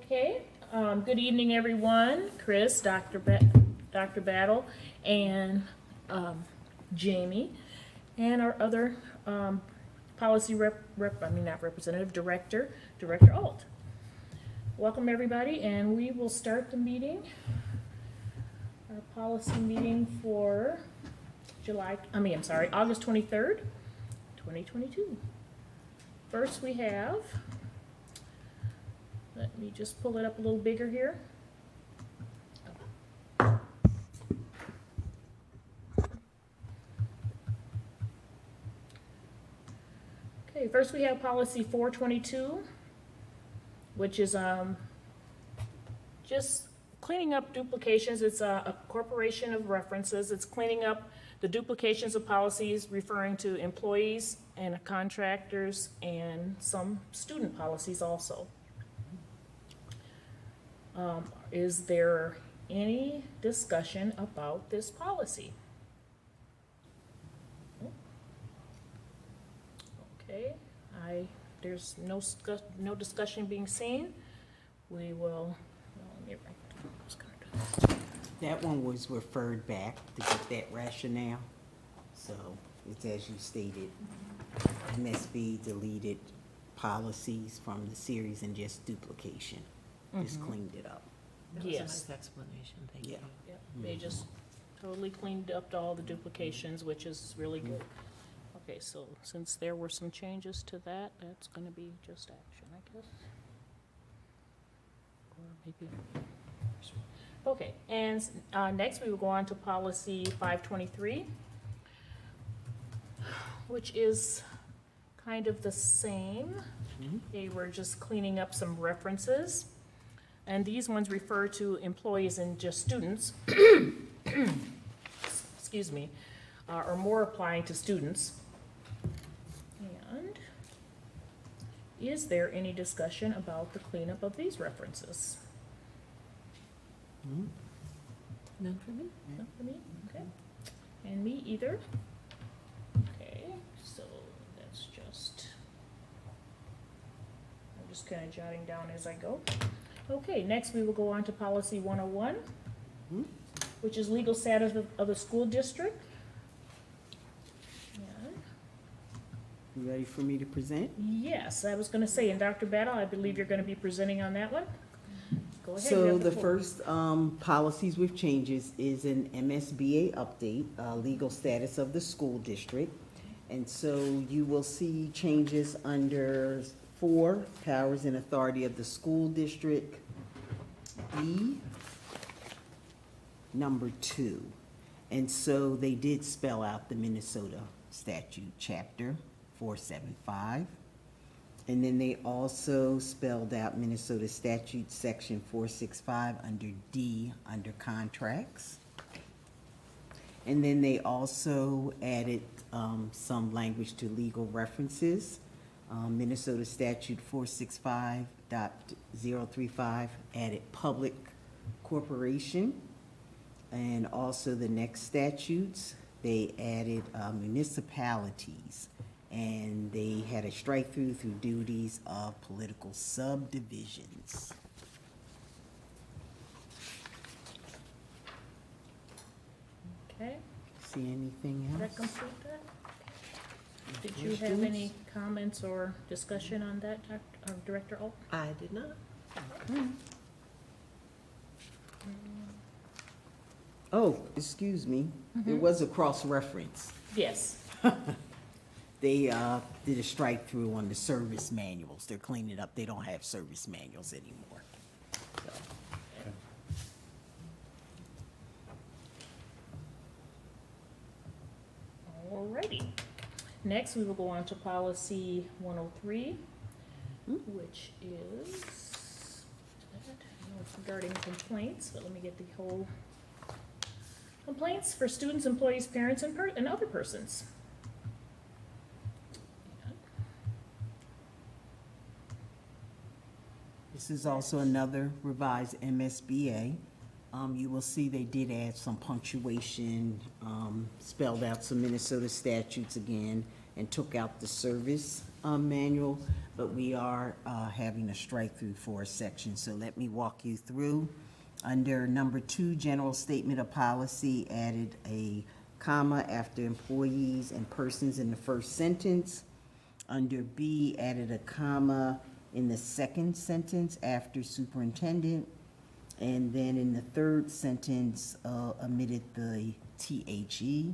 Okay, good evening, everyone. Chris, Dr. Battle, and Jamie, and our other policy not representative, Director Alt. Welcome, everybody, and we will start the meeting, our policy meeting for August 23rd, 2022. First, we have, let me just pull it up a little bigger here. Okay, first we have policy 422, which is just cleaning up duplications. It's a corporation of references. It's cleaning up the duplications of policies referring to employees and contractors and some student policies also. Is there any discussion about this policy? Okay, there's no discussion being seen. We will, let me write, I was gonna do this. That one was referred back to get that rationale. So it's as you stated, MSB deleted policies from the series and just duplication. Just cleaned it up. That was a Yes. nice explanation, thank you. Yep, they just totally cleaned up all the duplications, which is really good. Okay, so since there were some changes to that, that's gonna be just action, I guess. Or maybe. Okay, and next we will go on to policy 523, which is kind of the same. Okay, we're just cleaning up some references. And these ones refer to employees and just students, excuse me, or more applying to students. And is there any discussion about the cleanup of these references? None for me? Not for me, okay. And me either. Okay, so that's just, I'm just kind of jotting down as I go. Okay, next we will go on to policy 101, which is legal status of the school district. And You ready for me to present? yes, I was gonna say, and Dr. Battle, I believe you're gonna be presenting on that one. Go ahead. you So have the floor. first policies with changes is an MSBA update, legal status of the school district. And so you will see changes under 4, powers and authority of the school district, E, number 2. And so they did spell out the Minnesota statute, chapter 475. And then they also spelled out Minnesota statute, section 465, under D, under contracts. And then they also added some language to legal references. Minnesota statute 465.035 added public corporation. And also the next statutes, they added municipalities. And they had a strike through duties of political subdivisions. Okay, See anything does that else? complete that? Did you have any comments or discussion on that, Director Alt? I did not. Oh, excuse me, there was a cross-reference. Yes. They did a strike through on the service manuals. They're cleaning it up. They don't have service manuals anymore. So, Alrighty. Next, we will go on to policy 103, which is regarding complaints, but let me get the whole complaints for students, employees, parents, and other persons. this is also another revised MSBA. You will see they did add some punctuation, spelled out some Minnesota statutes again, and took out the service manual, but we are having a strike-through for a section, so let me walk you through. Under number 2, general statement of policy, added a comma after employees and persons in the first sentence. Under B, added a comma in the second sentence after superintendent. And then in the third sentence, omitted the THE.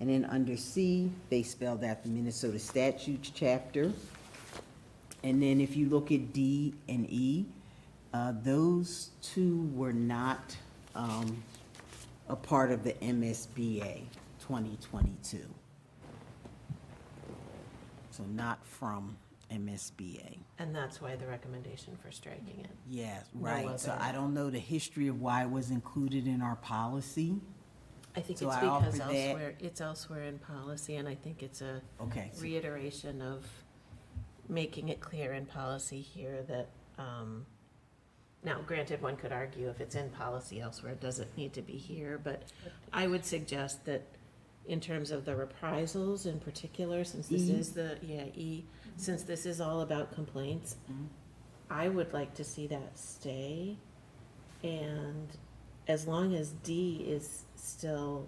And then under C, they spelled out the Minnesota statutes chapter. And then if you look at D and E, those two were not a part of the MSBA 2022. So not from MSBA. And that's why the recommendation for striking it. Yes, No right. So other- I don't know the history of why it was included in our policy. I think So it's I because offered that. it's elsewhere in policy, and I think it's a Okay. so- reiteration of making it clear in policy here that, now granted, one could argue if it's in policy elsewhere, it doesn't need to be here, but I would suggest that in terms of the reprisals in particular, since this E. is since this is all about complaints, Mhm. I would like to see that stay. And as long as D is still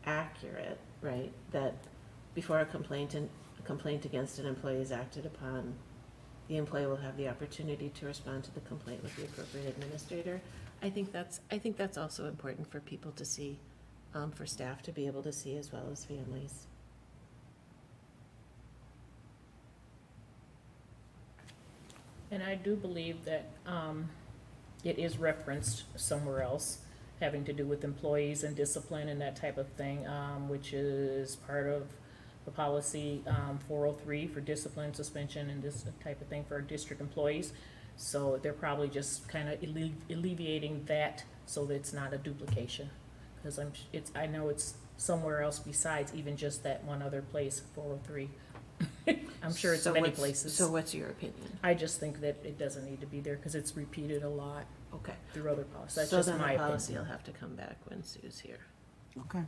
accurate, right, that before a complaint against an employee is acted upon, the employee will have the opportunity to respond to the complaint with the appropriate administrator. I think that's also important for people to see, for staff to be able to see as well as families. And I do believe that it is referenced somewhere else, having to do with employees and discipline and that type of thing, which is part of the policy 403 for discipline, suspension, and this type of thing for our district employees. So they're probably just kind of alleviating that so that it's not a duplication. Because I know it's somewhere else besides even just that one other place, 403. I'm sure it's many places. So what's your opinion? I just think that it doesn't need to be there because it's repeated a lot Okay. through other policies. That's So just then my the policy will opinion. have to come back when Sue's here. Okay.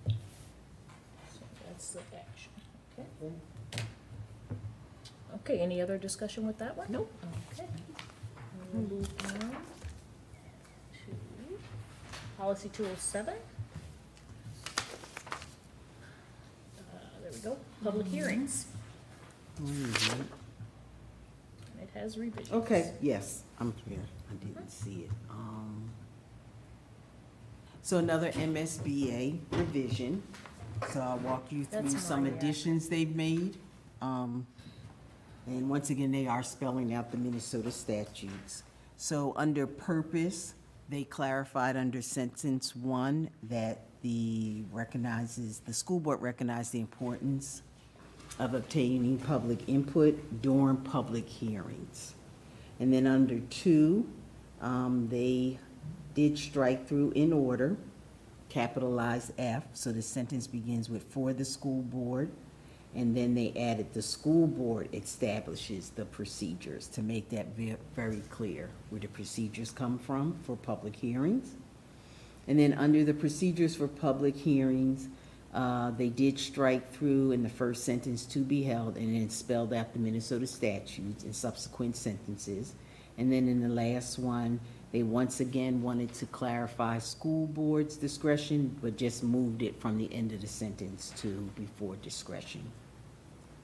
So that's the action. Okay. Okay, any other discussion with that one? Nope. Okay. We'll move on to policy 207. There we go, public hearings. Mhm. And it has revisions. Okay, yes, I'm here. I didn't see it. So another MSBA revision. So I'll walk you through That's some mine, yeah. additions they've made. And once again, they are spelling out the Minnesota statutes. So under purpose, they clarified under sentence 1 that the school board recognized the importance of obtaining public input during public hearings. And then under 2, they did strike through in order, capitalized F, so the sentence begins with "for the school board," and then they added "the school board establishes the procedures" to make that very clear where the procedures come from for public hearings. And then under the procedures for public hearings, they did strike through in the first sentence "to be held," and then spelled out the Minnesota statutes in subsequent sentences. And then in the last one, they once again wanted to clarify school board's discretion, but just moved it from the end of the sentence to before discretion.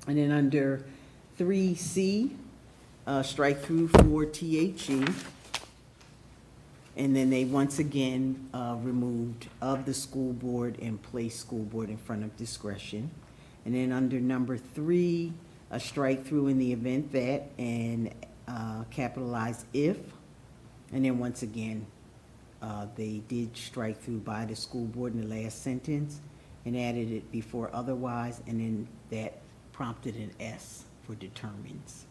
And then under 3C, strike through for THE. And then they once again removed "of the school board" and placed "school board" in front of discretion. And then under number 3, a strike through in the event that, and capitalized "if." And then once again, they did strike through "by the school board" in the last sentence and added it before "otherwise," and then that prompted an S for "determines."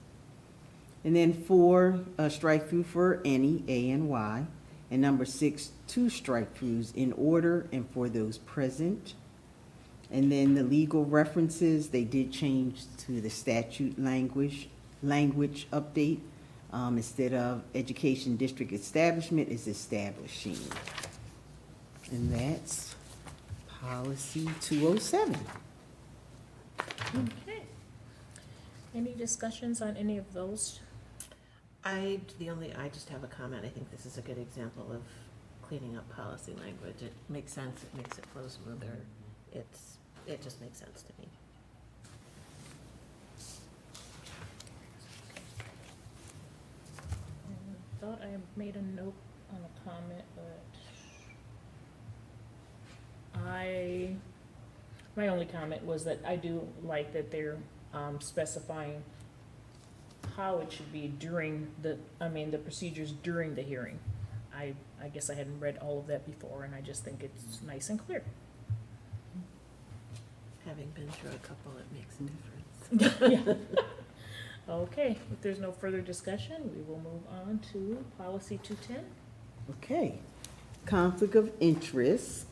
And then 4, strike through for "any," A and Y. And number 6, 2 strike-throughs in order and for those present. And then the legal references, they did change to the statute language update. Instead of "education district establishment" is "establishing." And that's policy 207. Okay. Any discussions on any of those? I just have a comment. I think this is a good example of cleaning up policy language. It makes sense, it makes it flow smoother. It just makes sense to me. I thought I made a note on a comment, but my only comment was that I do like that they're specifying how it should be during the procedures during the hearing. I guess I hadn't read all of that before, and I just think it's nice and clear. Having been through a couple, it makes a difference. Yeah. Okay, if there's no further discussion, we will move on to policy 210. Okay, conflict of interest.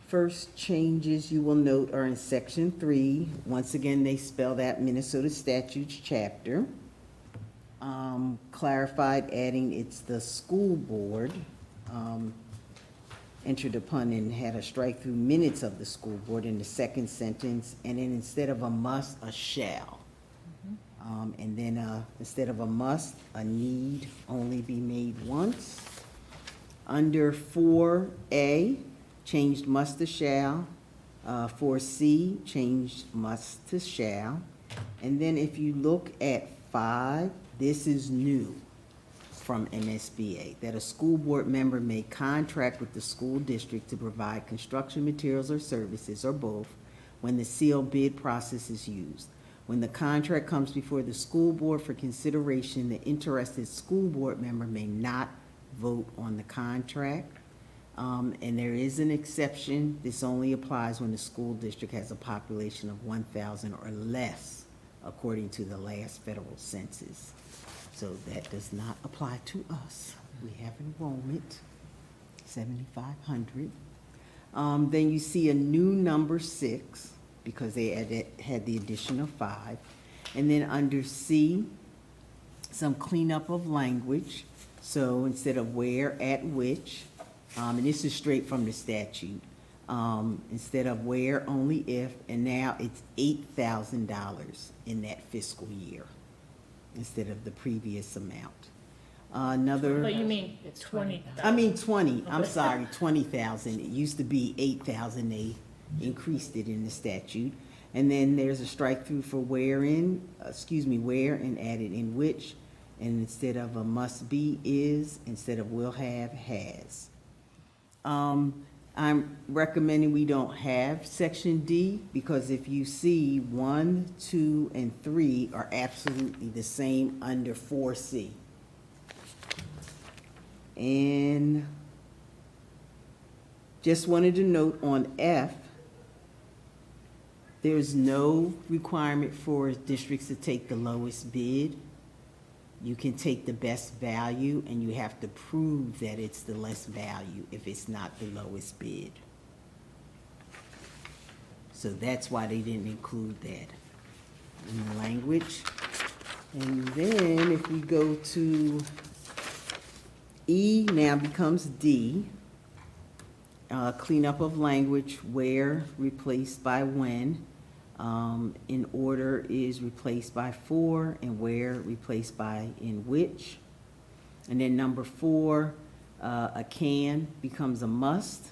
First changes you will note are in section 3. Once again, they spelled out Minnesota statutes chapter. Clarified, adding it's the school board. Entered upon and had a strike through minutes of the school board in the second sentence, and then instead of a must, a shall. And then instead of a must, a need only be made once. Under 4A, changed must to shall. 4C, changed must to shall. And then if you look at 5, this is new from MSBA, that a school board member may contract with the school district to provide construction materials or services, or both, when the sealed bid process is used. When the contract comes before the school board for consideration, the interested school board member may not vote on the contract. And there is an exception. This only applies when the school district has a population of 1,000 or less, according to the last federal census. So that does not apply to us. We have enrollment, 7,500. Then you see a new number 6, because they had the addition of 5. And then under C, some cleanup of language. So instead of where, at which, and this is straight from the statute, instead of where, only if, and now it's $8,000 in that fiscal year instead of the previous amount. Another. But you mean It's 20,000? I mean 20, I'm Okay. sorry, 20,000. It used to be 8,000, they increased it in the statute. And then there's a strike through for where and added in which, and instead of a must be is, instead of will have, has. I'm recommending we don't have section D, because if you see 1, 2, and 3 are absolutely the same under 4C. And just wanted to note on F, there's no requirement for districts to take the lowest bid. You can take the best value, and you have to prove that it's the less value if it's not the lowest bid. So that's why they didn't include that in the language. And then if we go to E, now becomes D. Cleanup of language, where replaced by when. In order is replaced by for, and where replaced by in which. And then number 4, a can becomes a must,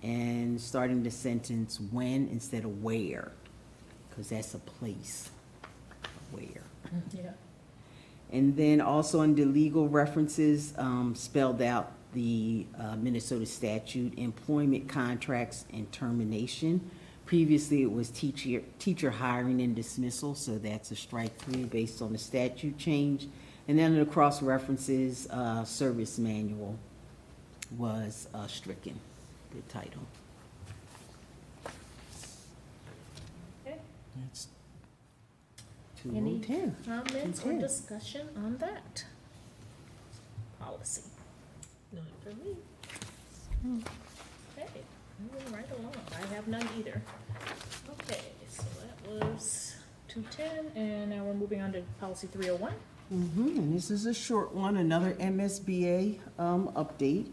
and starting the sentence when instead of where, because that's a place, where. Yeah. And then also under legal references, spelled out the Minnesota statute, employment contracts and termination. Previously, it was teacher hiring and dismissal, so that's a strike through based on the statute change. And then the cross references, service manual was stricken, the title. Okay. That's Any 210. comments or 210. discussion on that policy? Not for me. Okay, moving right along. I have none either. Okay, so that was 210, and now we're moving on to policy 301. And this is a short one, another MSBA update.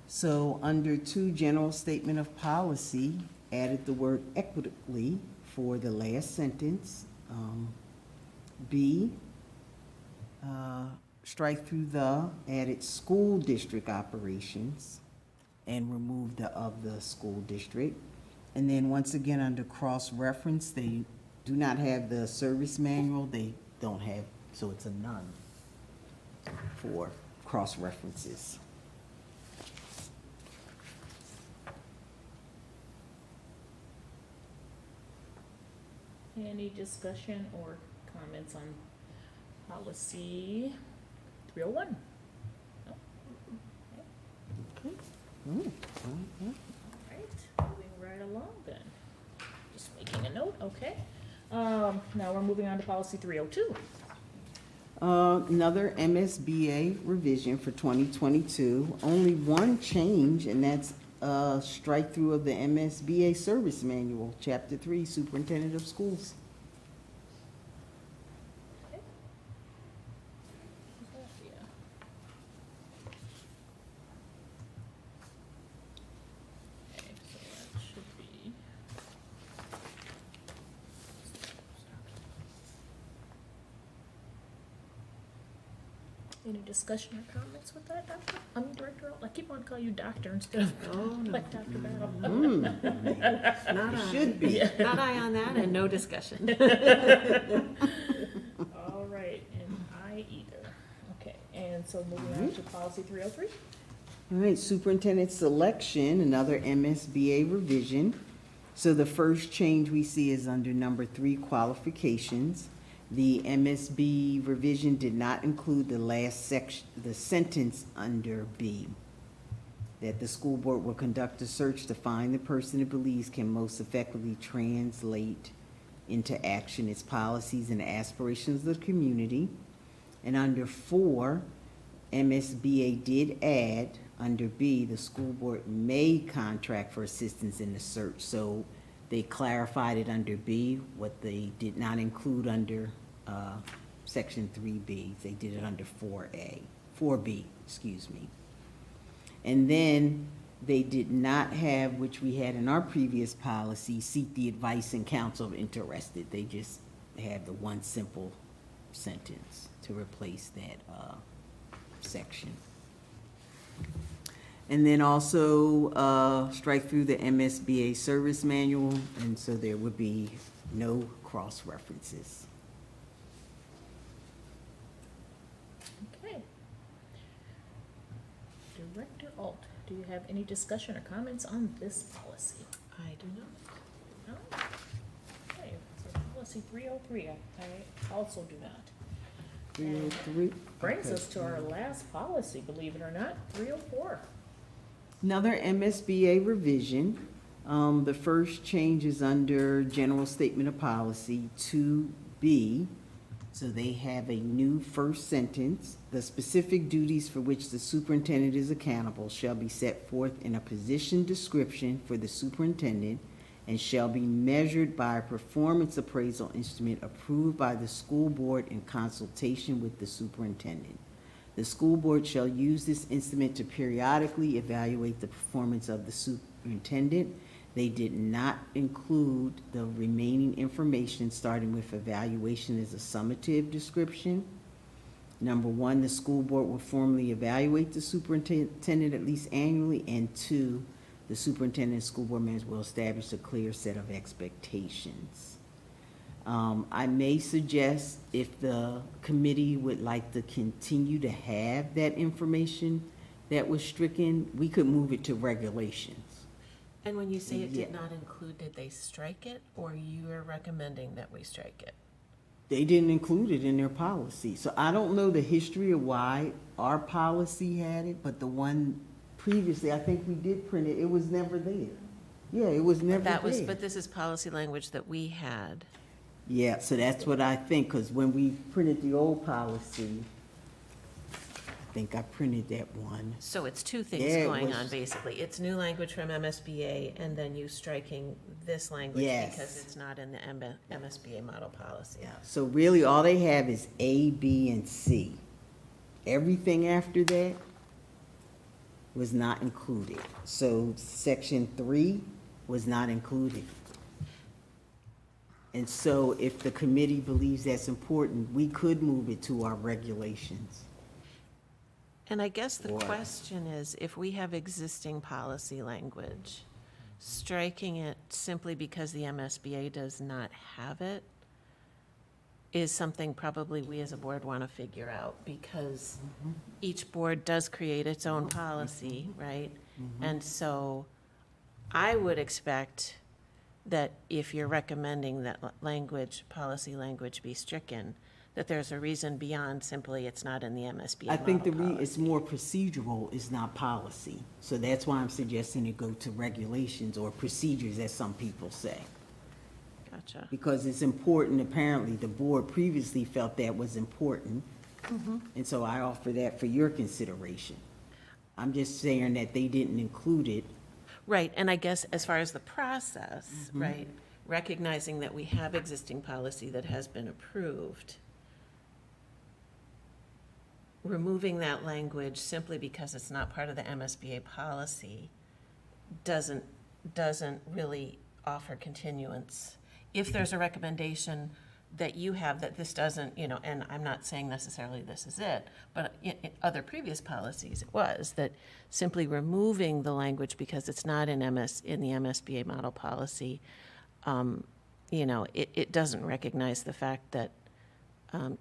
So under 2, general statement of policy, added the word equitably for the last sentence. B, strike through the, added school district operations, and remove the of the school district. And then once again, under cross-reference, they do not have the service manual, they don't have, so it's a none for cross-references. Any discussion or comments on policy 301? No? Okay. All right, moving right along then. Just making a note, okay. Now we're moving on to policy 302. Another MSBA revision for 2022. Only one change, and that's strike through of the MSBA Service Manual, Chapter 3, Superintendent of Schools. Okay. Yeah. Okay, so that should be. Any discussion or comments with that, Doctor? I mean, Director, I keep on calling you Doctor instead of Oh, no. like Dr. Battle. Not It I. should be. Not I on that, and no discussion. All right, and I either. Okay, and so moving on to policy 303. All right, superintendent selection, another MSBA revision. So the first change we see is under number 3, qualifications. The MSB revision did not include the last section, the sentence under B, that the school board will conduct a search to find the person it believes can most effectively translate into action its policies and aspirations of the community. And under 4, MSBA did add, under B, the school board may contract for assistance in the search. So they clarified it under B, what they did not include under section 3B. They did it under 4B, excuse me. And then they did not have, which we had in our previous policy, seek the advice and counsel of interested. They just had the one simple sentence to replace that section. And then also strike through the MSBA service manual, and so there would be no cross-references. Okay. Director Alt, do you have any discussion or comments on this policy? I do not. No? Okay, so policy 303, I also do not. 303. Brings Okay. us to our last policy, believe it or not, 304. Another MSBA revision. The first change is under General Statement of Policy 2B. So they have a new first sentence. The specific duties for which the superintendent is accountable shall be set forth in a position description for the superintendent and shall be measured by a performance appraisal instrument approved by the school board in consultation with the superintendent. The school board shall use this instrument to periodically evaluate the performance of the superintendent. They did not include the remaining information, starting with evaluation as a summative description. Number 1, the school board will formally evaluate the superintendent at least annually, and 2, the superintendent and school board members will establish a clear set of expectations. I may suggest, if the committee would like to continue to have that information that was stricken, we could move it to regulations. And when you say it did Yeah. not include, did they strike it, or you are recommending that we strike it? They didn't include it in their policy. So I don't know the history of why our policy had it, but the one previously, I think we did print it, it was never there. Yeah, it was never That was, there. but this is policy language that we had. Yeah, so that's what I think, because when we printed the old policy, I think I printed that one. So it's two things Yeah, it going was- on, basically. It's new language from MSBA, and then you striking this language Yes. because it's not in the MSBA model policy. Yeah, so really all they have is A, B, and C. Everything after that was not included. So section 3 was not included. And so if the committee believes that's important, we could move it to our regulations. And I guess the Or- question is, if we have existing policy language, striking it simply because the MSBA does not have it is something probably we as a board want to figure out, because each board does create its own policy, right? And so I would expect that if you're recommending that language, policy language be stricken, that there's a reason beyond simply it's not in the MSBA I think model it's policy. more procedural, it's not policy. So that's why I'm suggesting it go to regulations or procedures, as some people say. Gotcha. Because it's important, apparently, the board previously felt that was important. And so I offer that for your consideration. I'm just saying that they didn't include it. Right, and I guess as far as the process, right, recognizing that we have existing policy that has been approved, removing that language simply because it's not part of the MSBA policy doesn't really offer continuance. If there's a recommendation that you have that this doesn't, and I'm not saying necessarily this is it, but in other previous policies, it was, that simply removing the language because it's not in the MSBA model policy, it doesn't recognize the fact that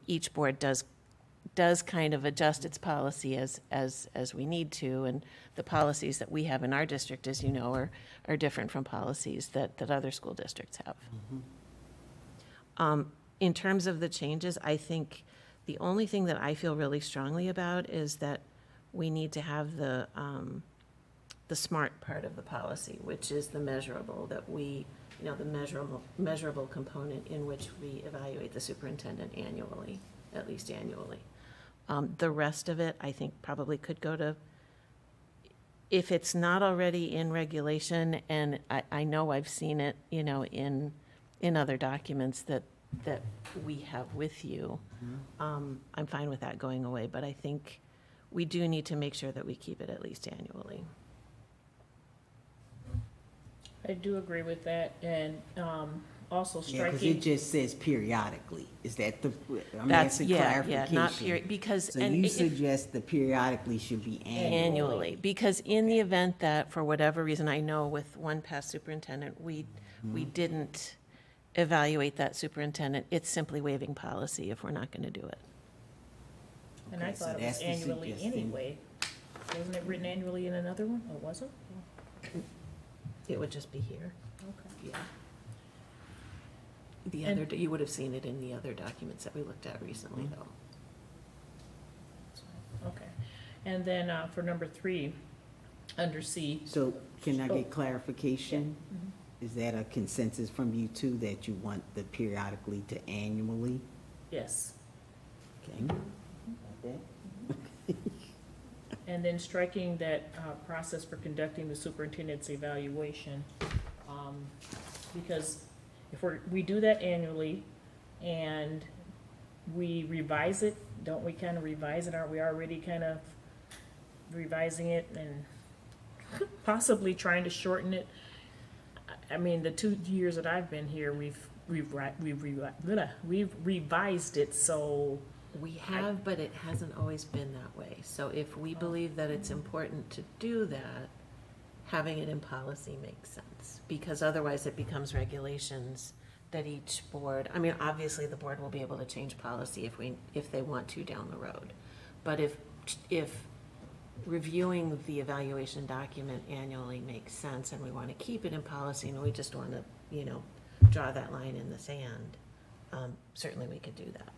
each board does kind of adjust its policy as we need to, and the policies that we have in our district, as you know, are different from policies that other school districts have. In terms of the changes, I think the only thing that I feel really strongly about is that we need to have the SMART part of the policy, which is the measurable, that we, the measurable component in which we evaluate the superintendent annually, at least annually. The rest of it, I think, probably could go to, if it's not already in regulation, and I know I've seen it, in other documents that we have with you, I'm fine with that going away, but I think we do need to make sure that we keep it at least annually. I do agree with that, and also Yeah, because it striking, just says periodically. Is that I'm That's, asking yeah, clarification. not period, because. So and you if- suggest the periodically should be annual? Annually, because in the event that, for whatever reason, I know with one past superintendent, we didn't evaluate that superintendent, it's simply waiving policy if we're not going to do it. and I Okay, so thought it was that's the annually suggestion. anyway. Wasn't it written annually in another one, or was it? It would just be here, Okay. yeah. The And- other, you would have seen it in the other documents that we looked at recently, though. Okay, and then for number 3, under C. So can I Oh. get clarification? Mhm. Is that a consensus from you too, that you want the periodically to annually? Yes, Okay. Got that? and then striking that process for conducting the superintendent's evaluation, because if we do that annually and we revise it, don't we kind of revise it? Aren't we already kind of revising it and possibly trying to shorten it? I mean, the 2 years that I've been here, we've revised it, so We have, but it hasn't always been that way. So if we believe that it's important to do that, having it in policy makes sense, because otherwise it becomes regulations that each board, I mean, obviously the board will be able to change policy if they want to down the road. But if reviewing the evaluation document annually makes sense and we want to keep it in policy and we just want to, draw that line in the sand, certainly we could do that.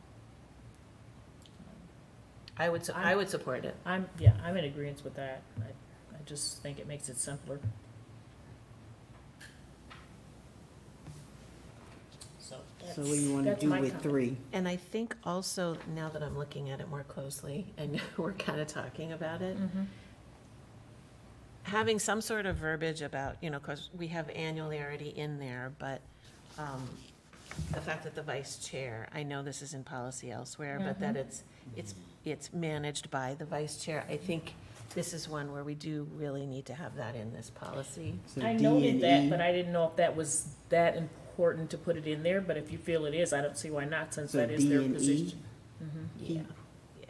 I would support it. I'm in agreement with that. I just think it makes it simpler. So So what do you want to that's do my with comment. 3? And I think also, now that I'm looking at it more closely and we're kind of talking about it, Mhm. having some sort of verbiage about, because we have annually already in there, but the fact that the vice chair, I know this is in policy elsewhere, but that it's managed by the vice chair. I think this is one where we do really need to have that in this policy. So I D noted and that, E? but I didn't know if that was that important important to put it in there, but if you feel it is, I don't see why not, since So that is D their and E? position. Mhm. Yeah, yeah.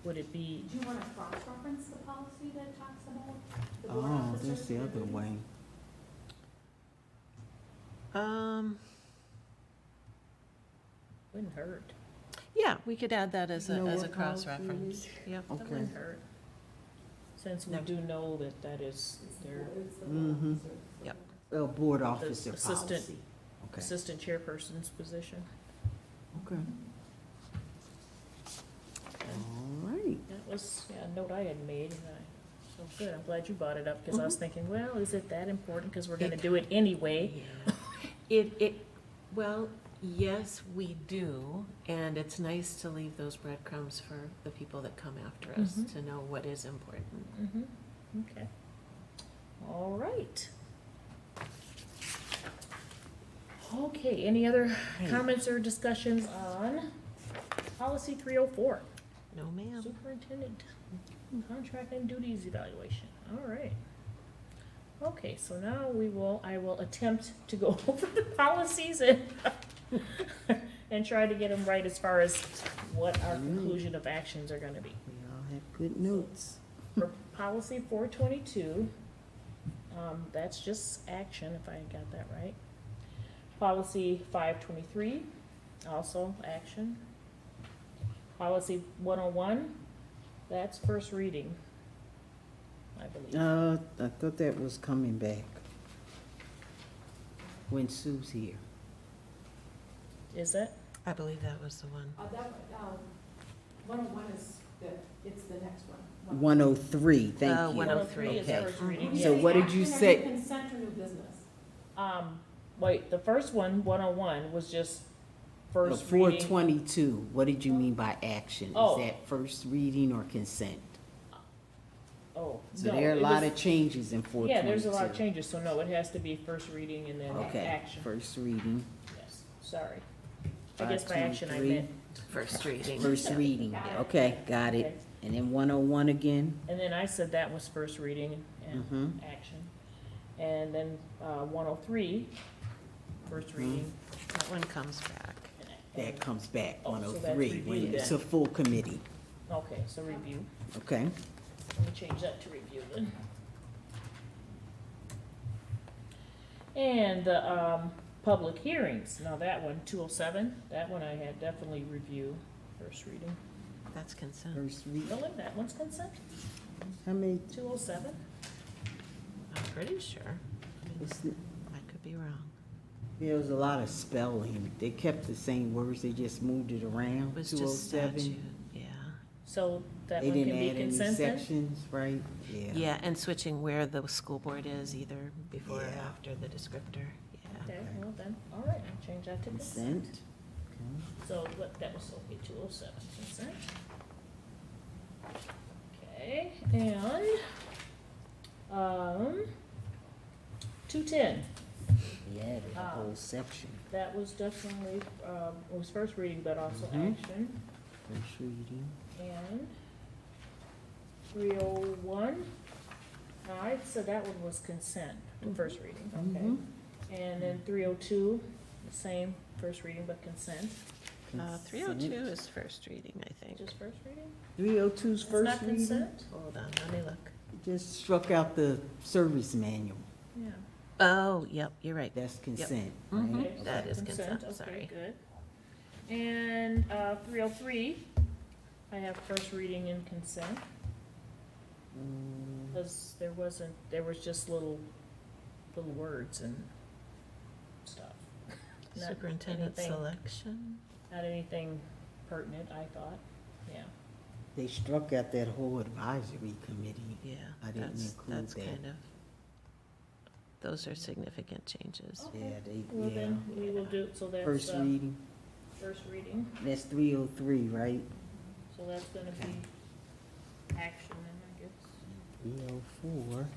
Would it be, Do you want to cross-reference the policy that talks about the board Oh, officers? that's the other way. wouldn't hurt, Yeah, we could add that as You know a what policy cross-reference. Yep. that Okay. wouldn't hurt. Since we No. do know that that is their It's the Mhm. board officers. Yep. Well, board officer assistant- policy. Okay, assistant chairperson's position. okay. All right. That was, yeah, a note I had made, and so good, I'm glad you brought it up, because I was thinking, well, is it that important, because we're gonna do it anyway? Well, yes, we do, and it's nice to leave those breadcrumbs for the people that come after us Mhm. to know what is important. Mm-hmm, okay. All right. Okay, any other comments or discussions on policy 304? No, ma'am. Superintendent contract and duties evaluation, all right. Okay, so now I will attempt to go over the policies and, and try to get them right as far as what our conclusion of actions are gonna be. We all have good notes. For policy 422, that's just action, if I got that right. Policy 523, also action. Policy 101, that's first reading, I believe. I thought that was coming back when Sue's here. Is that? I believe that was the one. That, 101 is it's the next one. 103, thank you. 103, is okay. first reading, So yes. what did you Action or say? new Consent or new business? Wait, the first one, 101, was just first Four reading. 22, what did you mean by action? Is Oh. that first reading or consent? Oh, So no, there are a it lot was- of changes in 422. Yeah, there's a lot of changes, so no, it has to be first reading and then Okay, action. first reading, Yes, sorry. I guess by action I 523. meant, First reading. first reading, Got it. okay, got Okay. it. And then 101 again? and then I said that was first reading and Mhm. action. And then, 103, first reading. That one comes back. and- That comes back, Oh, so that's 103, when review it's then. a full committee, Okay, so review. okay? Let me change that to review then. And the, public hearings, now that one, 207, that one I had definitely review, first reading. That's consent. First reading, Really, that one's consent, how many, 207? I'm pretty sure. it's- I could be wrong. there was a lot of spelling, they kept the same words, they just moved it around, It was just 207. statute, yeah. So that They one can didn't be add any consent then? sections, right? Yeah. Yeah, and switching where the school board is, either before or Yeah. after the descriptor, yeah. Okay, well then, all right, I'll change that to consent. Consent, So what, that was, okay, 207, consent. Okay, and, 210, we added a Ah. whole section, that was definitely, it was first reading, but also Mhm. action. first reading. And 301, I said that one was consent, the first reading, okay. Mhm. And then 302, the same, first reading but consent, 302 is first reading, I think. just first reading? 302's It's first not reading, consent? Hold on, let me look. just struck out the service manual, Yeah. Oh, yep, you're right. that's consent, Mhm. right? Okay, That so is consent, okay, sorry. good. And, 303, I have first reading and consent, Mm, because there was just little words and stuff. Not Superintendent anything- selection. Not anything pertinent, I thought, yeah. They struck out that whole advisory committee, Yeah, I didn't that's, include that's that. kind of, those are significant changes. Okay. yeah, Well, yeah. then, we will do, so that's, First reading, first reading, that's 303, right? so that's gonna Okay. be action, then, I guess. 304,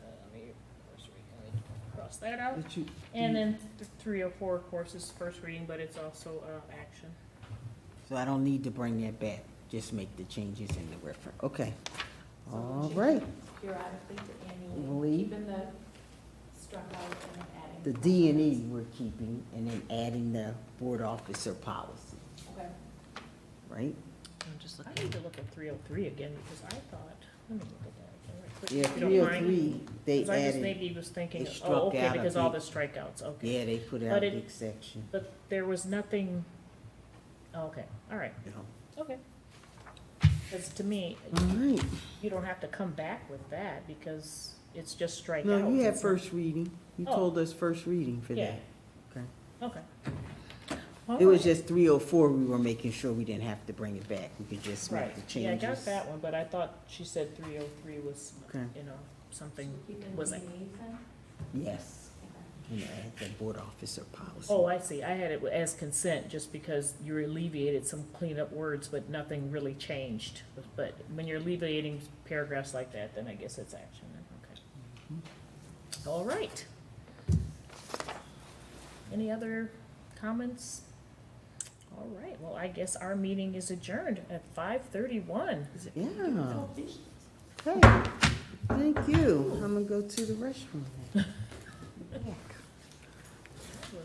Let me, first reading, let me cross that out. but you. And then 304, of course, is first reading, but it's also, action. So I don't need to bring that back, just make the changes in the reference, okay. So All we right. should periodically to annually, Annually. keeping the struck out and then adding. The D and E we're keeping, and then adding the board officer policy, Okay. right? I'm just I looking. need to look at 303 again, because I thought, let me look at that again right quick. Yeah, if you don't mind. 303, they 'Cause I just added, maybe was thinking, they oh, struck okay, out a because all the big- strikeouts, okay. yeah, they put out But a it- big section, But there was nothing, okay, all right, you know. okay. Because to me, All right. you don't have to come back with that, because it's just strike No, out. you had It's not- first reading. You Oh. told us first reading for Yeah. that. Okay. Okay. All It was right. just 304, we were making sure we didn't have to bring it back. We could just Right, make the yeah, I changes. got that one, but I thought she said 303 was, Okay. you know, something, So keeping was D it? and E then? Yes, Okay. and add the board officer policy. Oh, I see, I had it as consent, just because you alleviated some cleanup words, but nothing really changed. But when you're alleviating paragraphs like that, then I guess it's action, then, okay. All right. Any other comments? All right, well, I guess our meeting is adjourned at 5:31. Yeah, Oh, okay. Thank you. I'm gonna go to the restroom now.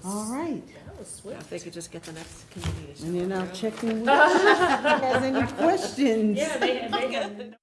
All right. That was If swift. they could just get the next committee to. And then show I'll up. check in with you if he has any questions. Yeah, they had